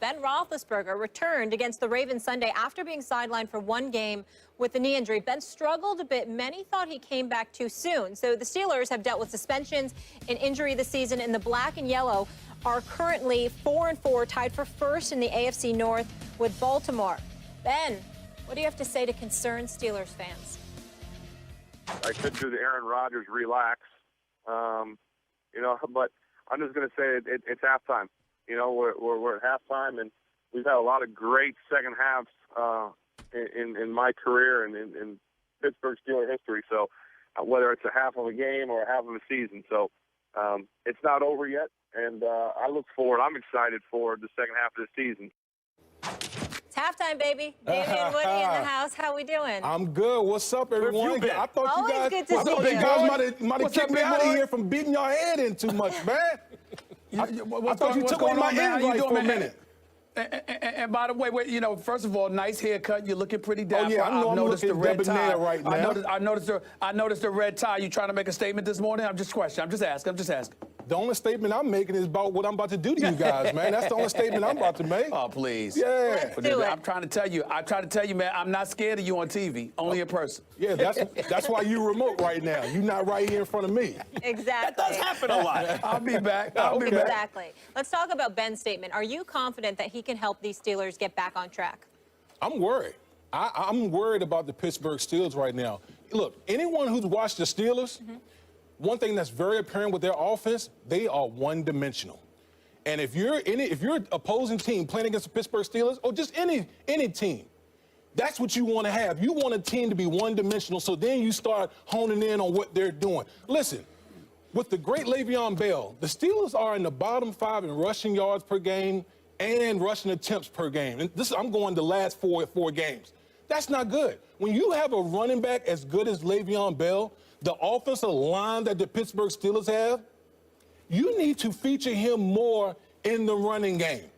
Ben Roethlisberger returned against the Ravens Sunday after being sidelined for one game with a knee injury. Ben struggled a bit. Many thought he came back too soon. So the Steelers have dealt with suspensions and injury this season, and the black and yellow are currently 4-4, tied for first in the AFC North with Baltimore. Ben, what do you have to say to concerned Steelers fans? I could do the Aaron Rodgers relax, but I'm just going to say it's halftime. We're at halftime, and we've had a lot of great second halves in my career and in Pittsburgh Steelers history. So whether it's a half of a game or a half of a season, so it's not over yet, and I'm excited for the second half of the season. It's halftime, baby. David and Woody in the house. How we doing? I'm good. What's up, everyone? Always good to see you you. guys might have kicked me out of here from beating your head in too much, man. I thought you took away my invite for a minute. And by the way, first of all, nice haircut. You're looking pretty dapper. Oh, yeah, I'm looking the red tie right now. I noticed the red tie. You trying to make a statement this morning? I'm just asking. The only statement I'm making is about what I'm about to do to you guys, man. That's the only statement I'm about to make. Oh, please. Yeah. I'm trying to tell you, man, I'm not scared of you on TV, only in person. Yeah, that's why you remote right now. You're not right here in front of me. Exactly. That does happen a lot. I'll be back. I'll be back. Exactly. Let's talk about Ben's statement. Are you confident that he can help these Steelers get back on track? I'm worried. I'm worried about the Pittsburgh Steelers right now. Look, anyone who's watched the Steelers, one thing that's very apparent with their offense, they are one-dimensional. And if you're opposing team playing against the Pittsburgh Steelers, or just any team, that's what you want to have. You want a team to be one-dimensional, so then you start honing in on what they're doing. Listen, with the great Le'Veon Bell, the Steelers are in the bottom 5 in rushing yards per game and rushing attempts per game. And I'm going the last four games. That's not good. When you have a running back as good as Le'Veon Bell, the offensive line that the Pittsburgh Steelers have, you need to feature him more in the running game.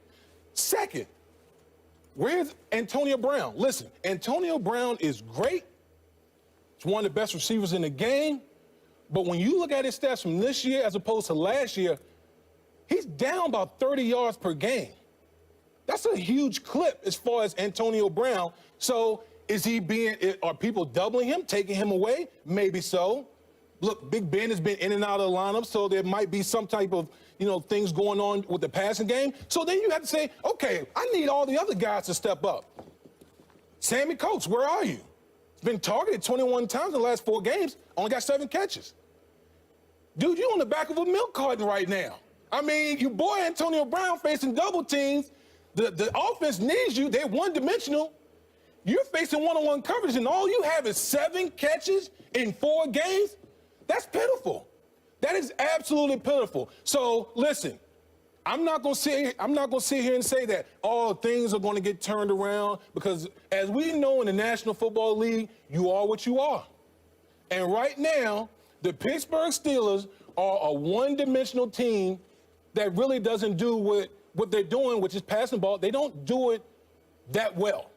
Second, where's Antonio Brown? Listen, Antonio Brown is great. He's one of the best receivers in the game. But when you look at his stats from this year as opposed to last year, he's down about 30 yards per game. That's a huge clip as far as Antonio Brown. So are people doubling him, taking him away? Maybe so. Look, Big Ben has been in and out of the lineup, so there might be some type of, things going on with the passing game. So then you have to say, okay, I need all the other guys to step up. Sammy Coates, where are you? He's been targeted 21 times in the last 4 games, only got 7 catches. Dude, you're on the back of a milk carton right now. I mean, your boy Antonio Brown facing double teams. The offense needs you. They're one-dimensional. You're facing one-on-one coverage, and all you have is 7 catches in 4 games? That's pitiful. That is absolutely pitiful. So, listen, I'm not going to sit here and say that, things are going to get turned around, because as we know in the National Football League, you are what you are. And right now, the Pittsburgh Steelers are a one-dimensional team that really doesn't do what they're doing, which is passing the ball. They don't do it that well.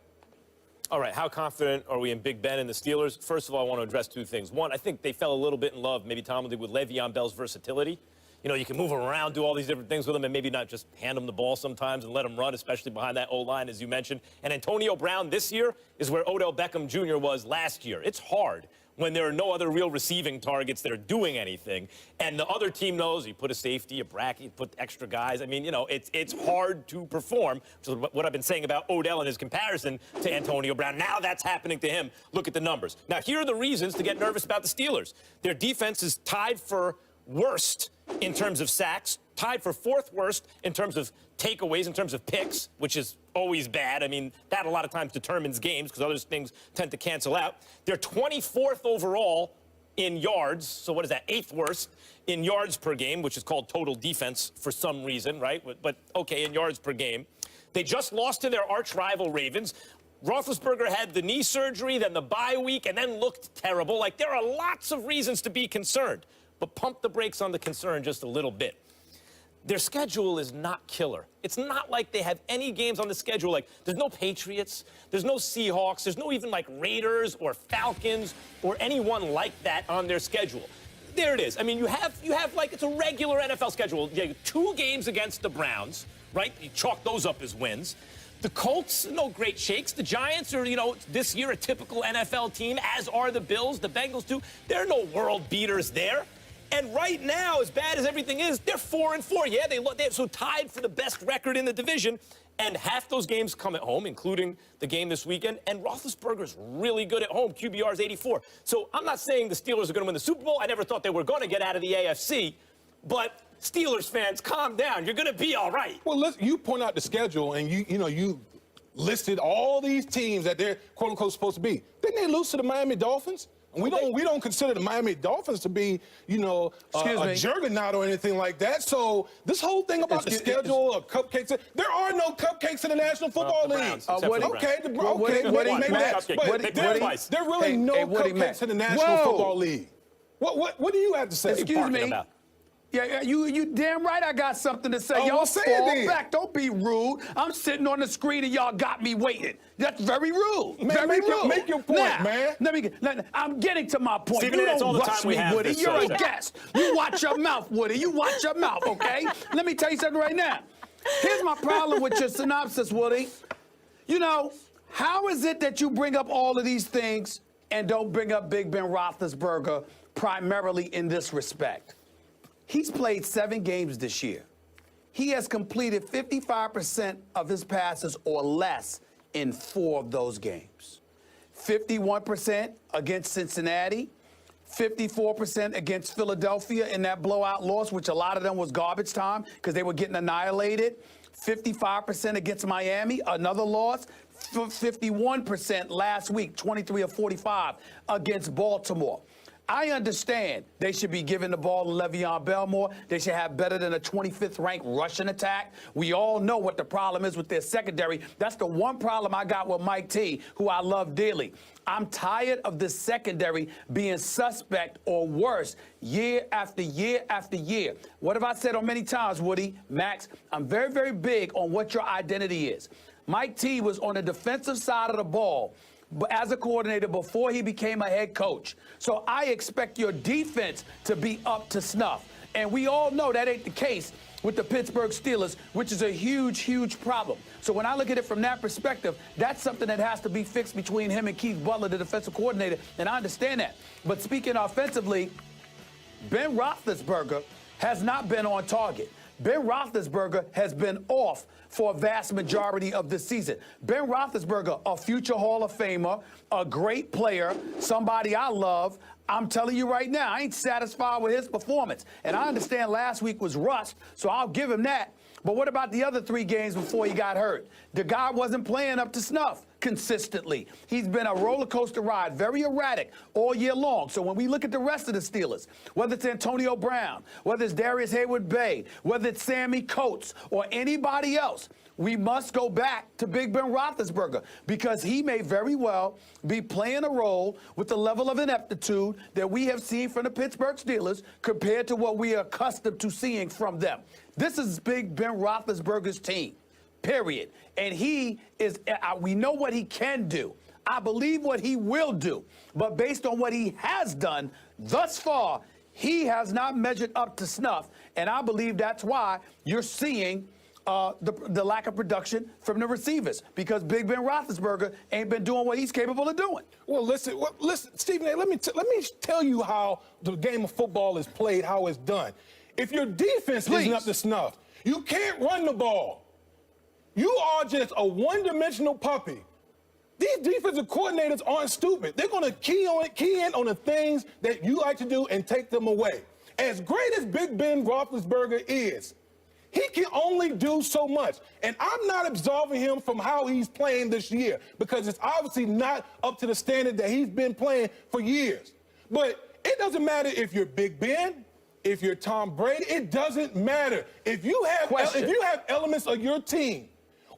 All right, how confident are we in Big Ben and the Steelers? First of all, I want to address 2 things. One, I think they fell a little bit in love, maybe Tom did, with Le'Veon Bell's versatility. You can move him around, do all these different things with him, and maybe not just hand him the ball sometimes and let him run, especially behind that O-line, as you mentioned. And Antonio Brown this year is where Odell Beckham Jr. was last year. It's hard when there are no other real receiving targets that are doing anything, and the other team knows you put a safety, a bracket, you put extra guys. I mean, it's hard to perform, which is what I've been saying about Odell and his comparison to Antonio Brown. Now that's happening to him. Look at the numbers. Now, here are the reasons to get nervous about the Steelers. Their defense is tied for worst in terms of sacks, tied for 4th worst in terms of takeaways, in terms of picks, which is always bad. I mean, that a lot of times determines games because other things tend to cancel out. They're 24th overall in yards. So what is that? 8th worst in yards per game, which is called total defense for some reason, right? But okay, in yards per game. They just lost to their arch rival Ravens. Roethlisberger had the knee surgery, then the bye week, and then looked terrible. Like, there are lots of reasons to be concerned, but pump the brakes on the concern just a little bit. Their schedule is not killer. It's not like they have any games on the schedule. Like, there's no Patriots, there's no Seahawks, there's no even like Raiders or Falcons or anyone like that on their schedule. There it is. I mean, you have like, it's a regular NFL schedule. You have 2 games against the Browns, right? You chalk those up as wins. The Colts, no great shakes. The Giants are, this year a typical NFL team, as are the Bills, the Bengals too. There are no world beaters there. And right now, as bad as everything is, they're 4-4. Yeah, they're so tied for the best record in the division. And half those games come at home, including the game this weekend. And Roethlisberger's really good at home. QBR is 84. So I'm not saying the Steelers are going to win the Super Bowl. I never thought they were going to get out of the AFC. But Steelers fans, calm down. You're going to be all right. Well, you point out the schedule, and you listed all these teams that they're quote unquote supposed to be. Didn't they lose to the Miami Dolphins? And we don't consider the Miami Dolphins to be, a juggernaut or anything like that. So this whole thing about the schedule of cupcakes, there are no cupcakes in the National Football League. There are really no cupcakes in the National Football League. What do you have to say? Excuse me. Yeah, you damn right I got something to say. Y'all fall back. Don't be rude. I'm sitting on the screen and y'all got me waiting. That's very rude. Man, very rude. Make your point, man. I'm getting to my point. Steven, you that's all don't the rush time we me, have. Woody. You're a guest. You watch your mouth, Woody. You watch your mouth, okay? Let me tell you something right now. Here's my problem with your synopsis, Woody. How is it that you bring up all of these things and don't bring up Big Ben Roethlisberger primarily in this respect? He's played 7 games this year. He has completed 55% of his passes or less in 4 of those games. 51% against Cincinnati, 54% against Philadelphia in that blowout loss, which a lot of them was garbage time because they were getting annihilated. 55% against Miami, another loss. 51% last week, 23 of 45 against Baltimore. I understand they should be giving the ball to Le'Veon Bell more. They should have better than a 25th ranked rushing attack. We all know what the problem is with their secondary. That's the one problem I got with Mike T, who I love dearly. I'm tired of the secondary being suspect or worse year after year after year. What have I said on many times, Woody, Max? I'm very, very big on what your identity is. Mike T was on the defensive side of the ball as a coordinator before he became a head coach. So I expect your defense to be up to snuff. And we all know that ain't the case with the Pittsburgh Steelers, which is a huge, huge problem. So when I look at it from that perspective, that's something that has to be fixed between him and Keith Butler, the defensive coordinator, and I understand that. But speaking offensively, Ben Roethlisberger has not been on target. Ben Roethlisberger has been off for a vast majority of the season. Ben Roethlisberger, a future Hall of Famer, a great player, somebody I love. I'm telling you right now, I ain't satisfied with his performance. And I understand last week was rust, so I'll give him that. But what about the other 3 games before he got hurt? The guy wasn't playing up to snuff consistently. He's been a roller coaster ride, very erratic all year long. So when we look at the rest of the Steelers, whether it's Antonio Brown, whether it's Darius Hayward-Bay, whether it's Sammy Coates or anybody else, we must go back to Big Ben Roethlisberger because he may very well be playing a role with the level of ineptitude that we have seen from the Pittsburgh Steelers compared to what we are accustomed to seeing from them. This is Big Ben Roethlisberger's team, period. And he is, we know what he can do. I believe what he will do. But based on what he has done thus far, he has not measured up to snuff. And I believe that's why you're seeing the lack of production from the receivers, because Big Ben Roethlisberger ain't been doing what he's capable of doing. Well, listen, Stephen, let me tell you how the game of football is played, how it's done. If your defense isn't up to snuff, you can't run the ball. You are just a one-dimensional puppy. These defensive coordinators aren't stupid. They're going to key in on the things that you like to do and take them away. As great as Big Ben Roethlisberger is, he can only do so much. And I'm not absolving him from how he's playing this year because it's obviously not up to the standard that he's been playing for years. But it doesn't matter if you're Big Ben, if you're Tom Brady, it doesn't matter. If you have elements of your team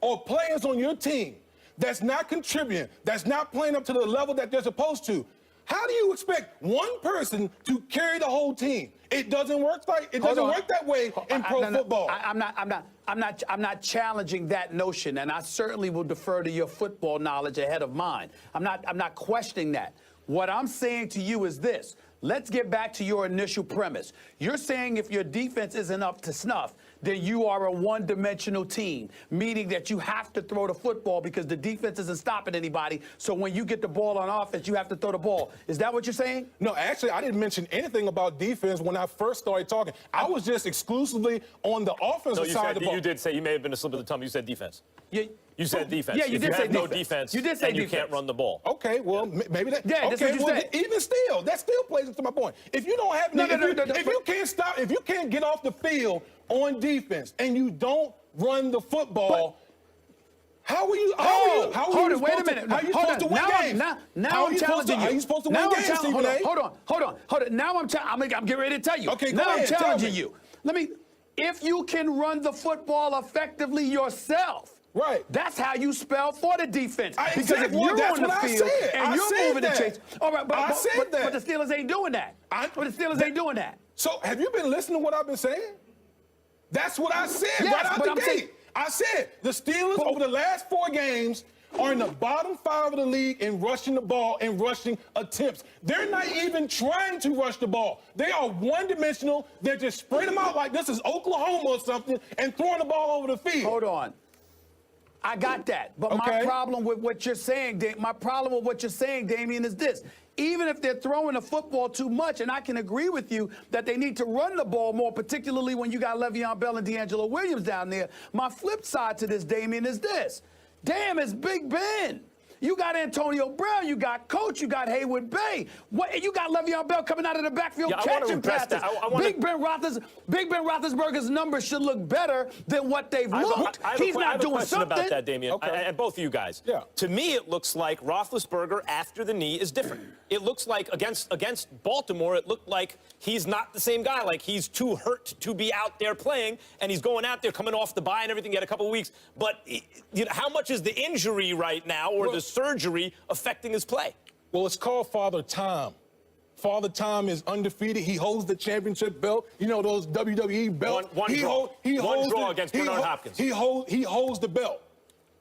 or players on your team that's not contributing, that's not playing up to the level that they're supposed to, how do you expect one person to carry the whole team? It doesn't work that way in pro football. I'm not challenging that notion, and I certainly will defer to your football knowledge ahead of mine. I'm not questioning that. What I'm saying to you is this. Let's get back to your initial premise. You're saying if your defense isn't up to snuff, then you are a one-dimensional team, meaning that you have to throw the football because the defense isn't stopping anybody. So when you get the ball on offense, you have to throw the ball. Is that what you're saying? No, actually, I didn't mention anything about defense when I first started talking. I was just exclusively on the offensive side of the ball. You did say, you may have been a slip of the tongue, you said defense. You said defense. Yeah, you did say defense. No defense. defense. You did say and you defense. can't run the ball. Okay, well, maybe that. Yeah, that's what you said. Even still, that still plays into my point. If you don't have, if you can't stop, if you can't get off the field on defense and you don't run the football. How are you? Hold on, wait a minute. How are you supposed to win games? Now I'm challenging you. How are you supposed to win games, Stephen A? Hold on. Now I'm getting ready to tell you. Okay, go now ahead, I'm challenging you. If you can run the football effectively yourself, right. That's how you spell for the defense. Because if you're on the field and you're moving the chains, all right, but the Steelers ain't doing that. Ain't doing that. So have you been listening to what I've been saying? That's what I said right out the gate. I said the Steelers over the last 4 games are in the bottom 5 of the league in rushing the ball and rushing attempts. They're not even trying to rush the ball. They are one-dimensional. They're just spreading them out like this is Oklahoma or something and throwing the ball over the field. Hold on. I got that. But my problem with what you're saying, Damian, is this. Even if they're throwing the football too much, and I can agree with you that they need to run the ball more, particularly when you got Le'Veon Bell and D'Angelo Williams down there, my flip side to this, Damian, is this. Damn, it's Big Ben. You got Antonio Brown, you got Coach, you got Haywood Bay. You got Le'Veon Bell coming out of the backfield catching passes. Big Ben Roethlisberger's numbers should look better than what they've looked. He's not doing something. About that, Damian, and both of you guys. Yeah. To me, it looks like Roethlisberger after the knee is different. It looks like against Baltimore, it looked like he's not the same guy. Like he's too hurt to be out there playing, and he's going out there coming off the bye and everything. He had a couple of weeks. But how much is the injury right now, or the surgery affecting his play? Well, it's called Father Time. Father Time is undefeated. He holds the championship belt. You know those WWE belts. One draw against Bernard Hopkins. He holds the belt.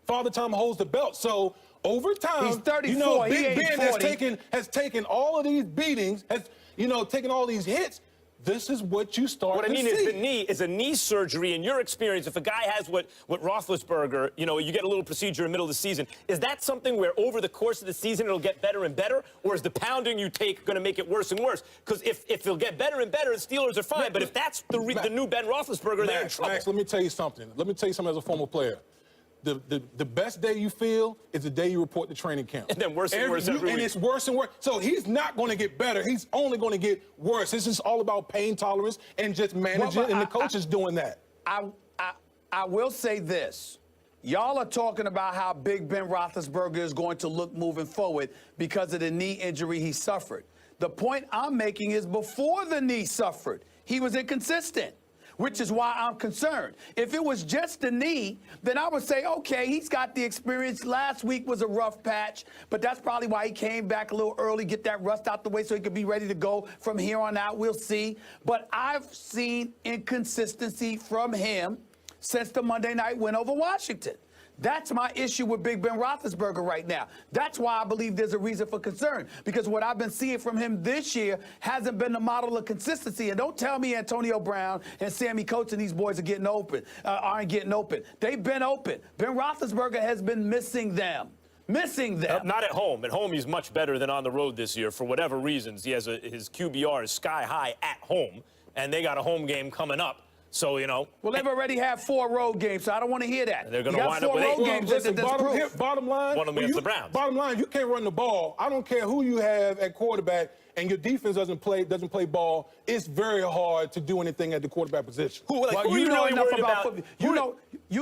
Father Time holds the belt. So over time, he's 34. You know, Big Ben has taken all of these beatings, taken all these hits. This is what you start to see. What I mean is a knee surgery, in your experience, if a guy has what Roethlisberger, you get a little procedure in the middle of the season, is that something where over the course of the season it'll get better and better, or is the pounding you take going to make it worse and worse? Because if it'll get better and better, the Steelers are fine, but if that's the new Ben Roethlisberger, they're in trouble. Max, let me tell you something. As a former player. The best day you feel is the day you report to training camp. And then worse and worse every week. And it's worse and worse. So he's not going to get better. He's only going to get worse. This is all about pain tolerance and just managing, and the coach is doing that. I will say this. Y'all are talking about how big Ben Roethlisberger is going to look moving forward because of the knee injury he suffered. The point I'm making is before the knee suffered, he was inconsistent, which is why I'm concerned. If it was just the knee, then I would say, okay, he's got the experience. Last week was a rough patch, but that's probably why he came back a little early, get that rust out the way so he could be ready to go from here on out. We'll see. But I've seen inconsistency from him since the Monday night win over Washington. That's my issue with Big Ben Roethlisberger right now. That's why I believe there's a reason for concern, because what I've been seeing from him this year hasn't been the model of consistency. And don't tell me Antonio Brown and Sammy Coates and these boys aren't getting open. They've been open. Ben Roethlisberger has been missing them. Not at home. At home, he's much better than on the road this year for whatever reasons. He has his QBR is sky high at home, and they got a home game coming up. So, Well, they've already had 4 road games, so I don't want to hear that. They're going to wind up with 8 road games. Listen, bottom line, one of them against the Browns. Bottom line, you can't run the ball. I don't care who you have at quarterback, and your defense doesn't play ball. It's very hard to do anything at the quarterback position. Hold on. You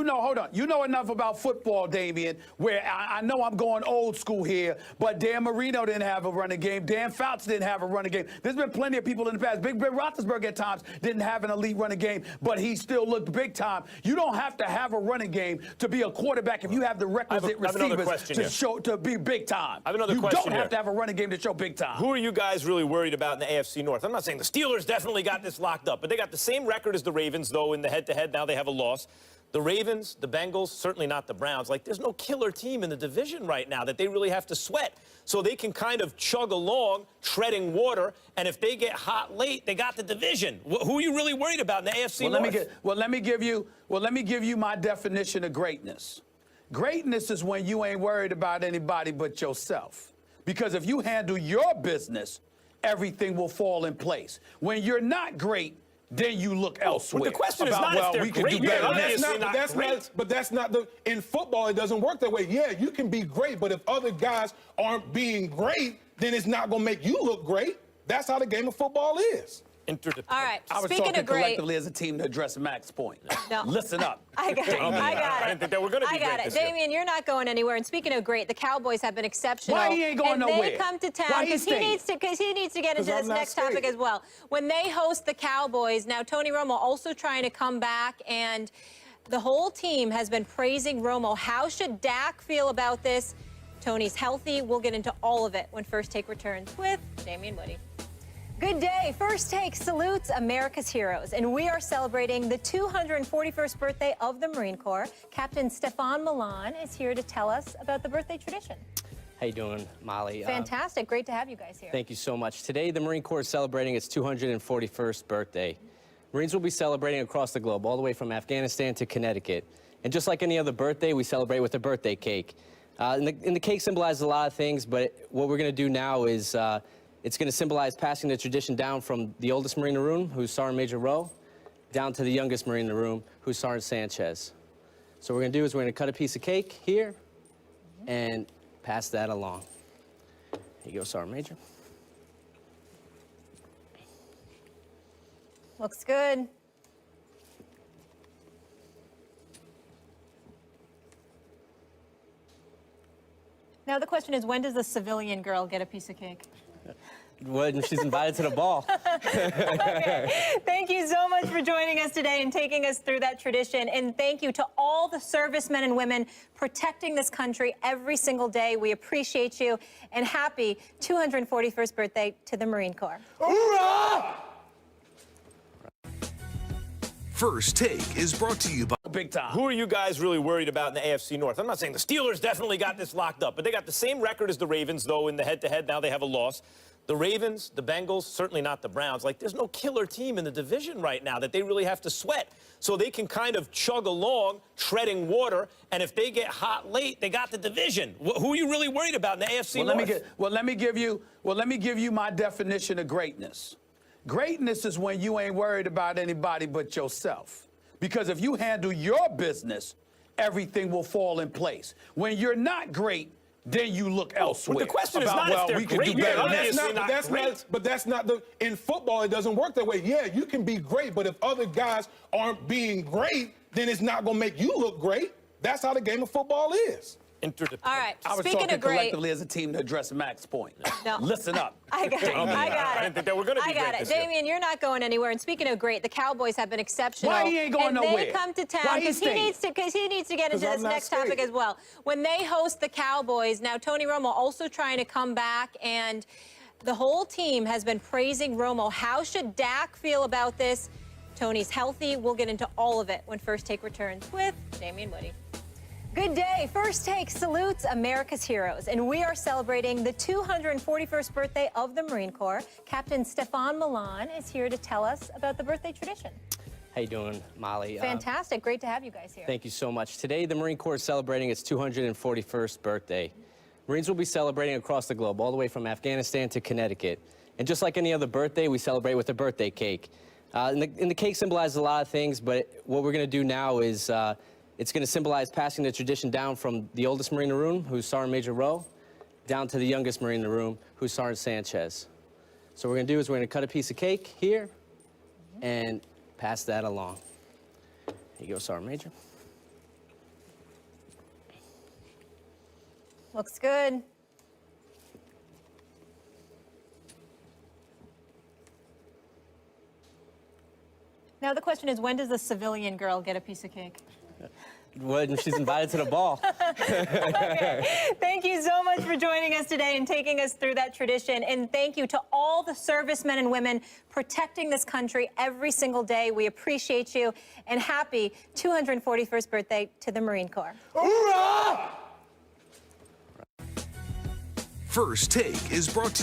know enough about football, Damian, where I know I'm going old school here, but Dan Marino didn't have a running game. Dan Fouts didn't have a running game. There's been plenty of people in the past. Big Ben Roethlisberger at times didn't have an elite running game, but he still looked big time. You don't have to have a running game to be a quarterback if you have the requisite receivers to be big time. I have another question. You don't have to have a running game to show big time. Who are you guys really worried about in the AFC North? I'm not saying the Steelers definitely got this locked up, but they got the same record as the Ravens, though, in the head-to-head. Now they have a loss. The Ravens, the Bengals, certainly not the Browns. Like, there's no killer team in the division right now that they really have to sweat. So they can kind of chug along, treading water, and if they get hot late, they got the division. Who are you really worried about in the AFC North? Let me give you my definition of greatness. Greatness is when you ain't worried about anybody but yourself. Because if you handle your business, everything will fall in place. When you're not great, then you look elsewhere. But the question is not if they're great. But that's not the. In football, it doesn't work that way. Yeah, you can be great, but if other guys aren't being great, then it's not going to make you look great. That's how the game of football is. All right. I was Speaking talking of great, collectively as a team to address Mac's point. No. Listen up. I got it. I didn't think they were going to be I got great it. this year. Damien, you're not going anywhere. And speaking of great, the Cowboys have been exceptional. Why he ain't going and nowhere? They come to town Why he because he needs to get into this next topic as well. When they host the Cowboys, now Tony Romo also trying to come back, and the whole team has been praising Romo. How should Dak feel about this? Tony's healthy. We'll get into all of it when First Take returns with Damien Woody. Good day. First Take salutes America's heroes, and we are celebrating the 241st birthday of the Marine Corps. Captain Stefan Milan is here to tell us about the birthday tradition. How you doing, Molly? Fantastic. Great to have you guys here. Thank you so much. Today, the Marine Corps is celebrating its 241st birthday. Marines will be celebrating across the globe, all the way from Afghanistan to Connecticut. And just like any other birthday, we celebrate with a birthday cake. And the cake symbolizes a lot of things, but what we're going to do now is it's going to symbolize passing the tradition down from the oldest Marine in the room, who's Sergeant Major Rowe, down to the youngest Marine in the room, who's Sergeant Sanchez. So what we're going to do is we're going to cut a piece of cake here and pass that along. Here you go, Sergeant Major. Looks good. Now the question is, when does the civilian girl get a piece of cake? When she's invited to the ball. Okay. Thank you so much for joining us today and taking us through that tradition. And thank you to all the servicemen and women protecting this country every single day. We appreciate you. And happy 241st birthday to the Marine Corps. Hoorah! First Take is brought to you by Big time. Who are you guys really worried about in the AFC North? I'm not saying the Steelers definitely got this locked up, but they got the same record as the Ravens, though, in the head-to-head. Now they have a loss. The Ravens, the Bengals, certainly not the Browns. Like, there's no killer team in the division right now that they really have to sweat. So they can kind of chug along, treading water, and if they get hot late, they got the division. Who are you really worried about in the AFC North? Let me give you my definition of greatness. Greatness is when you ain't worried about anybody but yourself. Because if you handle your business, everything will fall in place. When you're not great, then you look elsewhere. But the question is not if they're great. But that's not the. In football, it doesn't work that way. Yeah, you can be great, but if other guys aren't being great, then it's not going to make you look great. That's how the game of football is. All right. I was Speaking talking of great, collectively as a team to address Mac's point. No. Listen up. I got it. I didn't think they were going to be I got great it. this year. Damien, you're not going anywhere. And speaking of great, the Cowboys have been exceptional. Why he ain't going and nowhere? they come to town Why he because he needs to get into I'm this not next topic staying. as well. When they host the Cowboys, now Tony Romo also trying to come back, and the whole team has been praising Romo. How should Dak feel about this? Tony's healthy. We'll get into all of it when First Take returns with Damien Woody. Good day. First Take salutes America's heroes, and we are celebrating the 241st birthday of the Marine Corps. Captain Stefan Milan is here to tell us about the birthday tradition. How you doing, Molly? Fantastic. Great to have you guys here. Thank you so much. Today, the Marine Corps is celebrating its 241st birthday. Marines will be celebrating across the globe, all the way from Afghanistan to Connecticut. And just like any other birthday, we celebrate with a birthday cake. And the cake symbolizes a lot of things, but what we're going to do now is it's going to symbolize passing the tradition down from the oldest Marine in the room, who's Sergeant Major Rowe, down to the youngest Marine in the room, who's Sergeant Sanchez. So what we're going to do is we're going to cut a piece of cake here and pass that along. Here you go, Sergeant Major. Looks good. Now the question is, when does the civilian girl get a piece of cake? when she's invited to the ball. Okay. Thank you so much for joining us today and taking us through that tradition. And thank you to all the servicemen and women protecting this country every single day. We appreciate you. And happy 241st birthday to the Marine Corps. Hoorah! First Take is brought to you